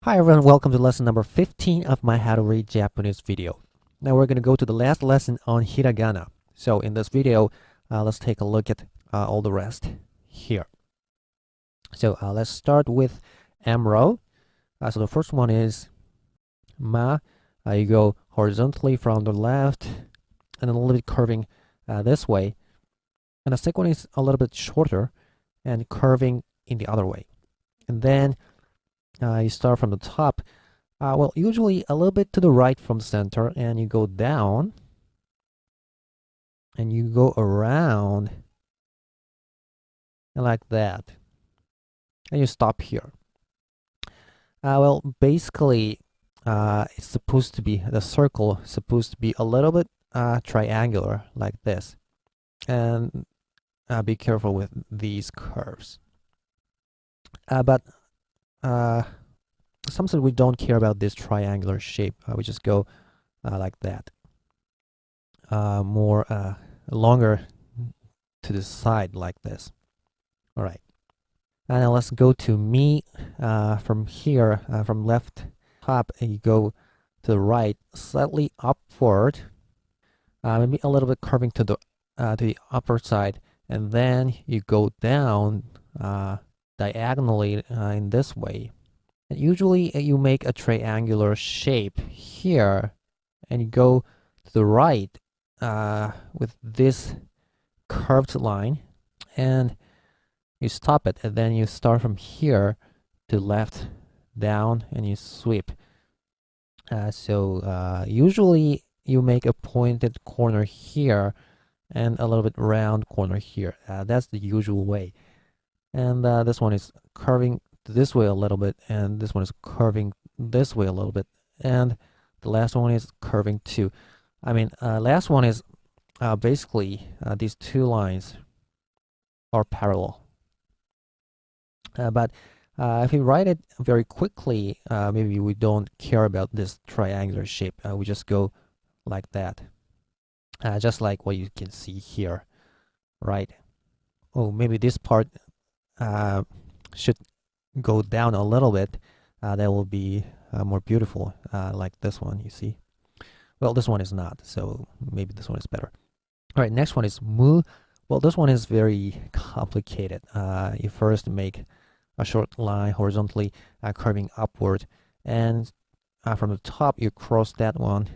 Hi everyone, welcome to lesson number 15 of my How to Read Japanese video. Now we're going to go to the last lesson on Hiragana. So in this video, let's take a look at all the rest here. So let's start with Amro. So the first one is Ma. You go horizontally from the left and a little bit curving this way. And the second one is a little bit shorter and curving in the other way. And then you start from the top. Well, usually a little bit to the right from the center, and you go down, and you go around, and like that, and you stop here. Well, basically, it's supposed to be the circle supposed to be a little bit triangular like this, and be careful with these curves. But sometimes we don't care about this triangular shape. We just go like that. More longer to the side like this. All right. And now let's go to me. From here, from left top, and you go to the right, slightly upward. Maybe a little bit curving to the upper side, and then you go down diagonally in this way. And usually you make a triangular shape here, and you go to the right with this curved line, and you stop it, and then you start from here to left down, and you sweep. So usually you make a pointed corner here and a little bit round corner here. That's the usual way. And this one is curving this way a little bit, and this one is curving this way a little bit, and the last one is curving too. Last one is basically these two lines are parallel. But if we write it very quickly, maybe we don't care about this triangular shape. We just go like that, just like what you can see here, right? Oh, maybe this part should go down a little bit. That will be more beautiful, like this one, you see. Well, this one is not, so maybe this one is better. All right, next one is mu. Well, this one is very complicated. You first make a short line horizontally, curving upward, and from the top you cross that one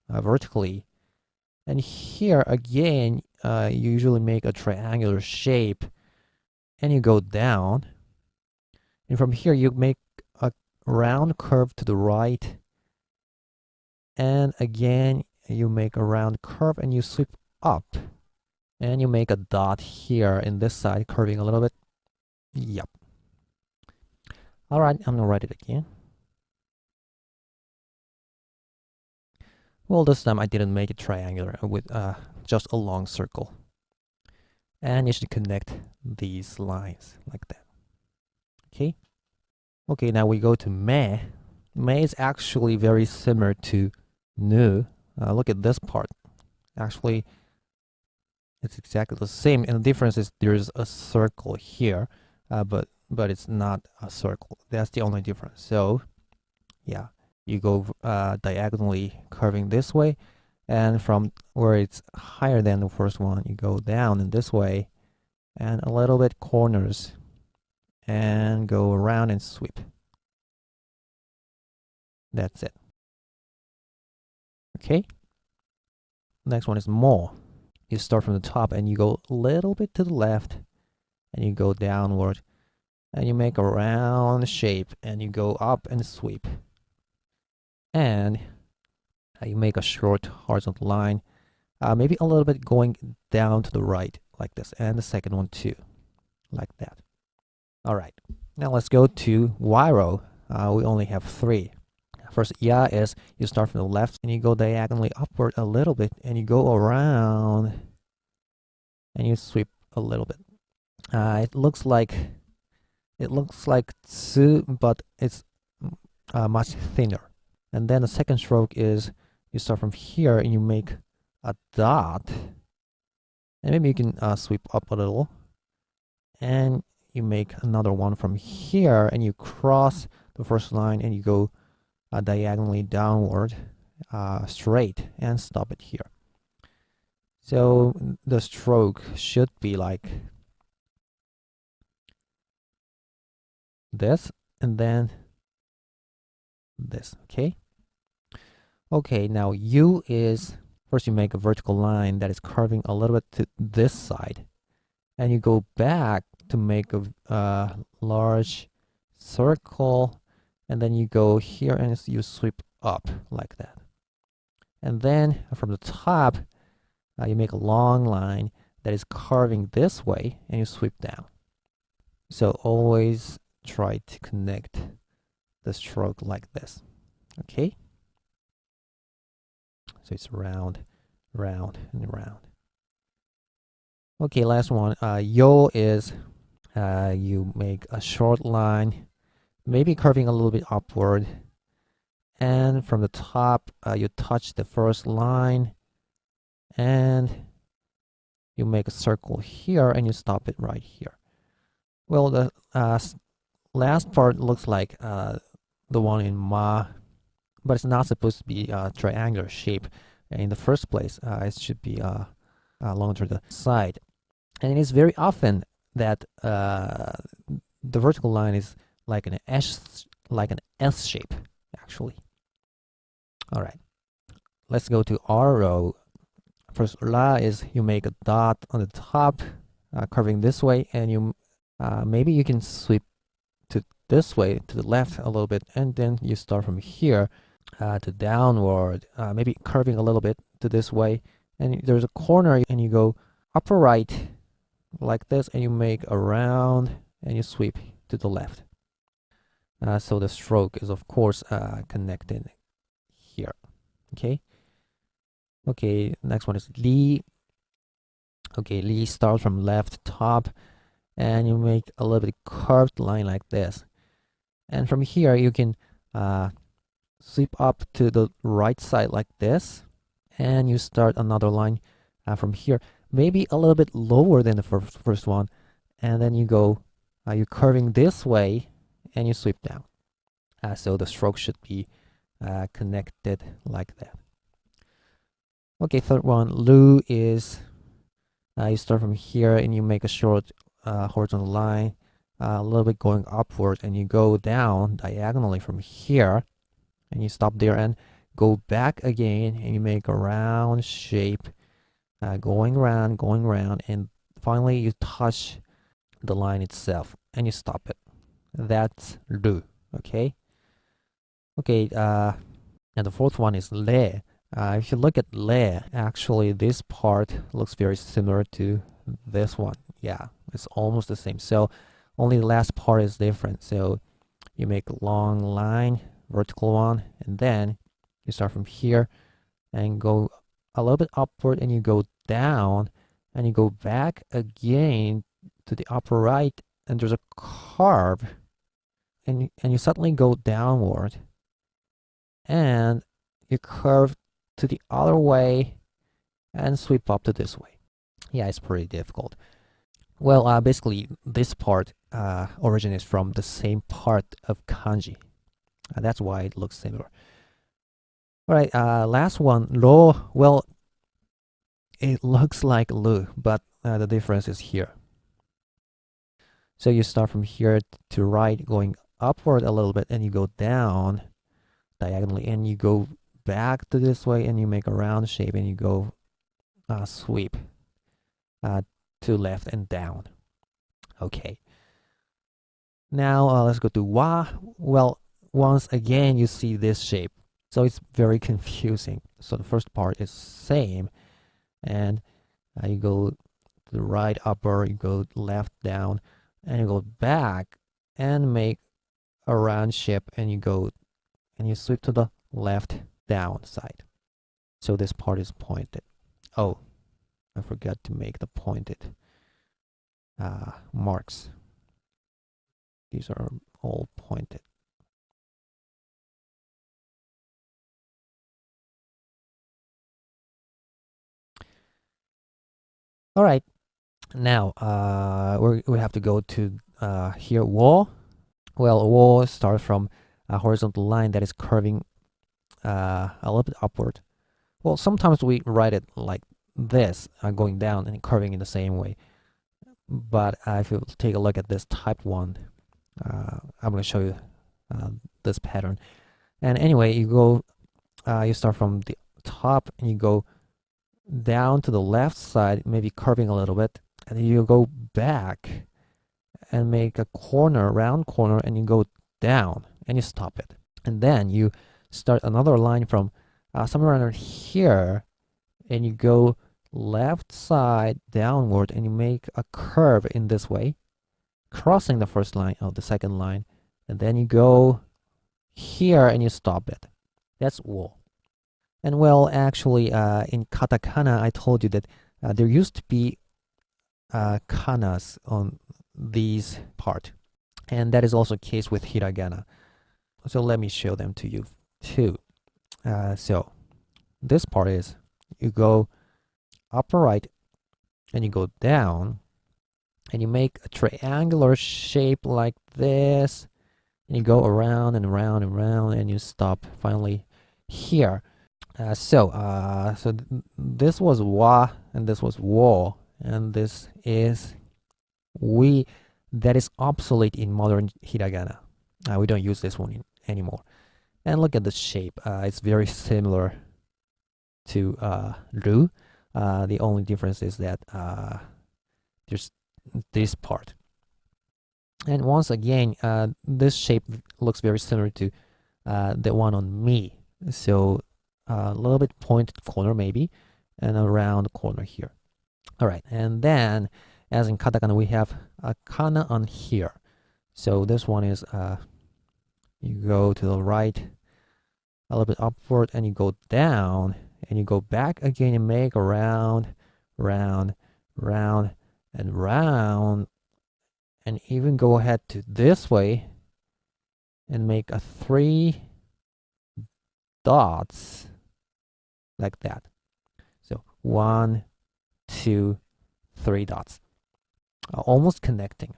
vertically. And here again, you usually make a triangular shape, and you go down. And from here you make a round curve to the right, and again you make a round curve, and you sweep up, and you make a dot here in this side, curving a little bit. Yep. All right, I'm gonna write it again. Well, this time I didn't make it triangular with just a long circle. And you should connect these lines like that. Okay. Okay, now we go to me. Me is actually very similar to nu. Look at this part. Actually, it's exactly the same, and the difference is there's a circle here, but it's not a circle. That's the only difference. So, yeah, you go diagonally curving this way, and from where it's higher than the first one, you go down in this way, and a little bit corners, and go around and sweep. That's it. Okay. Next one is mo. You start from the top and you go a little bit to the left, and you go downward, and you make a round shape, and you go up and sweep, and you make a short horizontal line, maybe a little bit going down to the right like this, and the second one too, like that. All right, now let's go to Wairo. We only have 3. First, ya is you start from the left and you go diagonally upward a little bit, and you go around and you sweep a little bit. It looks like tsu, but it's much thinner. And then the second stroke is you start from here and you make a dot, and maybe you can sweep up a little, and you make another one from here, and you cross the first line and you go diagonally downward, straight, and stop it here. So the stroke should be like this, and then this. Okay, now U is, first you make a vertical line that is curving a little bit to this side, and you go back to make a large circle, and then you go here and you sweep up like that. And then from the top, you make a long line that is curving this way, and you sweep down. So always try to connect the stroke like this. Okay? So it's round, round, and round. Okay, last one. Yo is you make a short line, maybe curving a little bit upward. And from the top, you touch the first line and you make a circle here and you stop it right here. Well, the last part looks like the one in Ma, but it's not supposed to be a triangular shape in the first place. It should be along to the side. And it is very often that the vertical line is like an S shape, actually. All right, let's go to R row. First, La is you make a dot on the top, curving this way, and you maybe you can sweep to this way, to the left a little bit, and then you start from here to downward, maybe curving a little bit to this way, and there's a corner, and you go upper right like this, and you make a round, and you sweep to the left. So the stroke is, of course, connected here. Okay, next one is Li. Okay, Li starts from left top, and you make a little bit curved line like this. And from here, you can sweep up to the right side like this, and you start another line from here, maybe a little bit lower than the first one, and then you go, you're curving this way, and you sweep down. So the stroke should be connected like that. Okay, third one, Lu is you start from here and you make a short horizontal line, a little bit going upward, and you go down diagonally from here, and you stop there and go back again, and you make a round shape, going round, and finally you touch the line itself and you stop it. That's Lu. Okay, and the fourth one is Le. If you look at Le, actually this part looks very similar to this one. Yeah, it's almost the same. So only the last part is different. So you make a long line, vertical one, and then you start from here and go a little bit upward, and you go down, and you go back again to the upper right, and there's a curve, and you suddenly go downward, and you curve to the other way and sweep up to this way. Yeah, it's pretty difficult. Well, basically this part originates from the same part of kanji. That's why it looks similar. All right, last one, Ro. Well, it looks like Lu, but the difference is here. So you start from here to right, going upward a little bit, and you go down diagonally, and you go back to this way, and you make a round shape, and you go sweep to left and down. Okay. Now let's go to Wa. Well, once again you see this shape, so it's very confusing. So the first part is same, and you go to the right upper, you go left down, and you go back and make a round shape, and you go and you sweep to the left down side. So this part is pointed. Oh, I forgot to make the pointed marks. These are all pointed. All right, now we have to go to here wall. Well, wall starts from a horizontal line that is curving a little bit upward. Well, sometimes we write it like this, going down and curving in the same way. But if you take a look at this type 1, I'm going to show you this pattern. And anyway, you start from the top and you go down to the left side, maybe curving a little bit, and then you go back and make a round corner, and you go down and you stop it. And then you start another line from somewhere around here, and you go left side downward, and you make a curve in this way, crossing the first line of the second line, and then you go here and you stop it. That's wo. And well, actually, in katakana, I told you that there used to be kanas on these part, and that is also the case with hiragana. So let me show them to you too. So this part is you go upright and you go down and you make a triangular shape like this, and you go around and around and around, and you stop finally here. So this was wa and this was wo, and this is we. That is obsolete in modern hiragana. We don't use this one anymore. And look at the shape. It's very similar to ru. The only difference is that there's this part. And once again, this shape looks very similar to the one on me. So a little bit pointed corner maybe, and a round corner here. All right, and then as in katakana, we have a kana on here. So this one is you go to the right, a little bit upward, and you go down, and you go back again and make a round, round, round, and round, and even go ahead to this way and make a 3 dots like that. So 1, 2, 3 dots, almost connecting.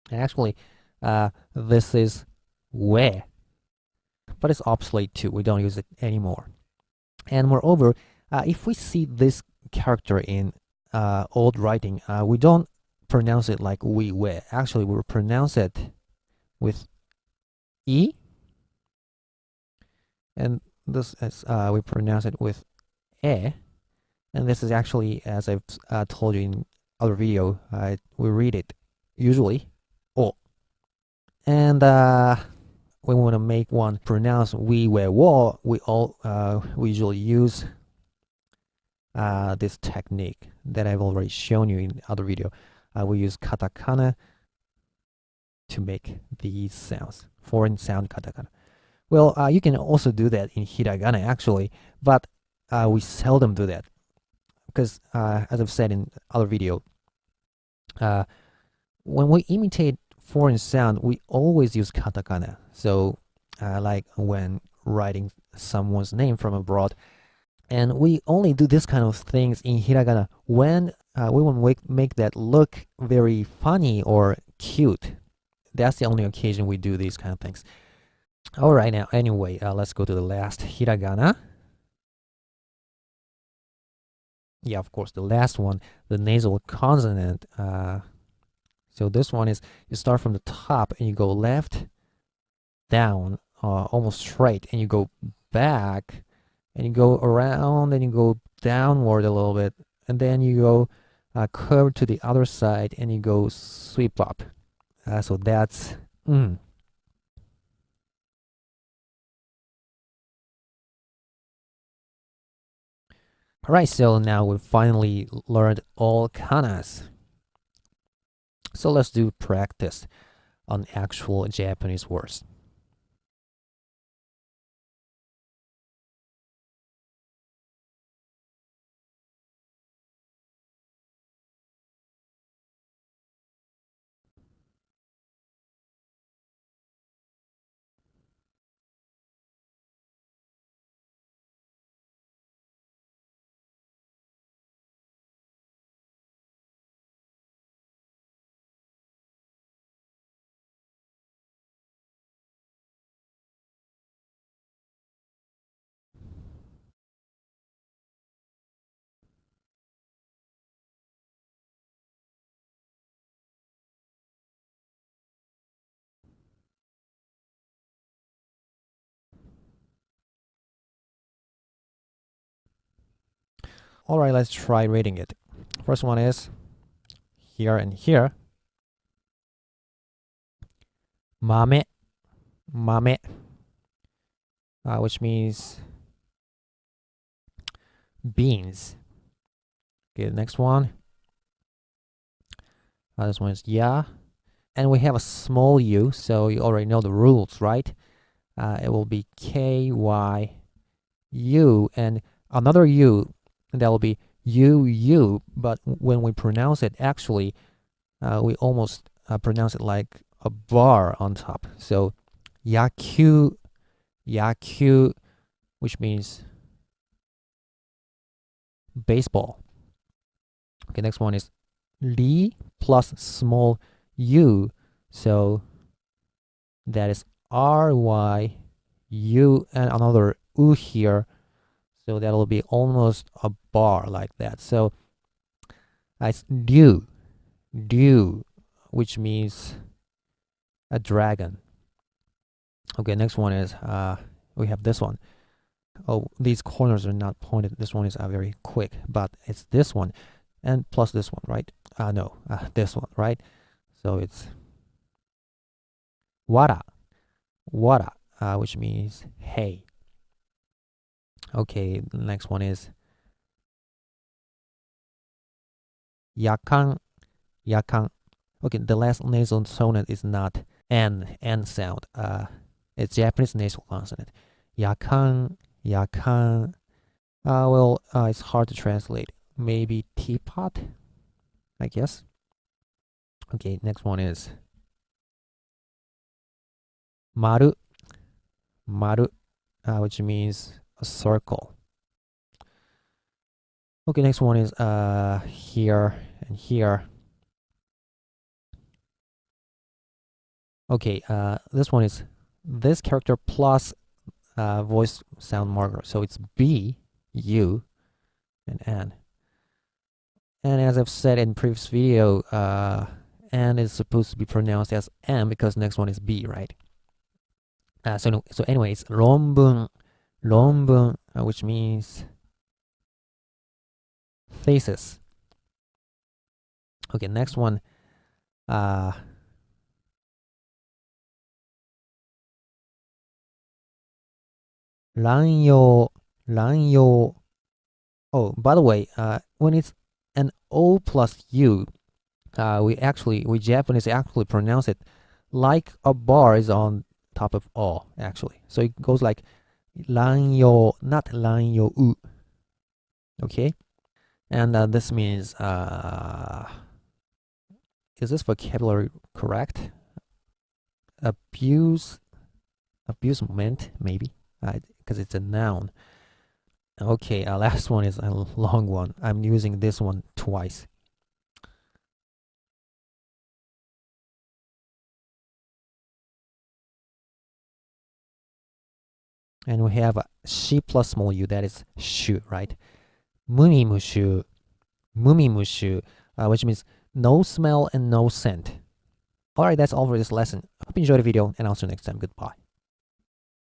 And actually, this is we, but it's obsolete too. We don't use it anymore. And moreover, if we see this character in old writing, we don't pronounce it like we. Actually, we pronounce it with e, and this is we pronounce it with e. And this is actually, as I've told you in other video, we read it usually o. And when we want to make one pronounce we, wo, we usually use this technique that I've already shown you in the other video. We use katakana to make these sounds, foreign sound katakana. Well, you can also do that in hiragana actually, but we seldom do that because, as I've said in other video, when we imitate foreign sound, we always use katakana. So, like when writing someone's name from abroad, and we only do this kind of things in hiragana when we want to make that look very funny or cute. That's the only occasion we do these kind of things. All right, now anyway, let's go to the last hiragana. Yeah, of course, the last one, the nasal consonant. So this one is you start from the top and you go left, down, almost straight, and you go back, and you go around, and you go downward a little bit, and then you go curve to the other side, and you go sweep up. So that's All right, so now we've finally learned all kanas. So let's do practice on actual Japanese words. All right, let's try reading it. First one is here and here. Mame, mame, which means beans. Okay, the next one. This one is ya. And we have a small u, so you already know the rules, right? It will be KYU, and another u, and that will be UU, but when we pronounce it, actually, we almost pronounce it like a bar on top. So, yaku, yaku, which means baseball. Okay, next one is li plus small u, so that is RYU and another U here. So that'll be almost a bar like that. So it's dew, which means a dragon. Okay, next one is we have this one. Oh, these corners are not pointed. This one is very quick, but it's this one and plus this one, right? No, this one, right? So it's wara, which means hay. Okay, the next one is yakan, yakan. Okay, the last nasal sonant is not n sound. It's Japanese nasal consonant. Yakan, yakan. Well, it's hard to translate. Maybe teapot, I guess. Okay, next one is maru, maru, which means a circle. Okay, next one is here and here. Okay, this one is this character plus voice sound marker. So it's B, U, and N. And as I've said in previous video, N is supposed to be pronounced as M because next one is B, right? So anyway, it's ronbun, which means thesis. Okay, next one. Ranyo. Oh, by the way, when it's an O plus U, we Japanese actually pronounce it like a bar is on top of O, actually. So it goes like ranyo, not ranyo u. Okay, and this means is this vocabulary correct? Abusement, maybe, because it's a noun. Okay, last one is a long one. I'm using this one twice. And we have shi plus small u, that is shu, right? Mumimushu, which means no smell and no scent. All right, that's all for this lesson. Hope you enjoyed the video, and I'll see you next time. Goodbye.